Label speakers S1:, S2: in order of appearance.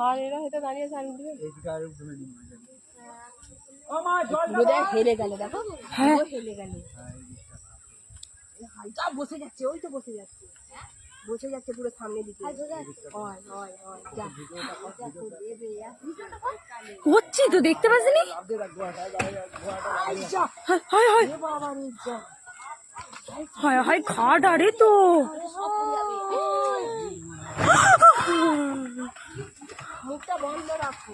S1: আর এরা হয়তো দাঁড়িয়ে শাড়ি দিবে
S2: হেলে গেল, দেখো হেলে গেল, হালকা বসে যাচ্ছে, ওই তো বসে যাচ্ছে, বসে যাচ্ছে পুরো সামনে দিকে।
S1: হচ্ছে তো দেখতে পাচ্ছিনি। হায় হায় খাট আরে তো
S2: মুখটা বন্ধ রাখো।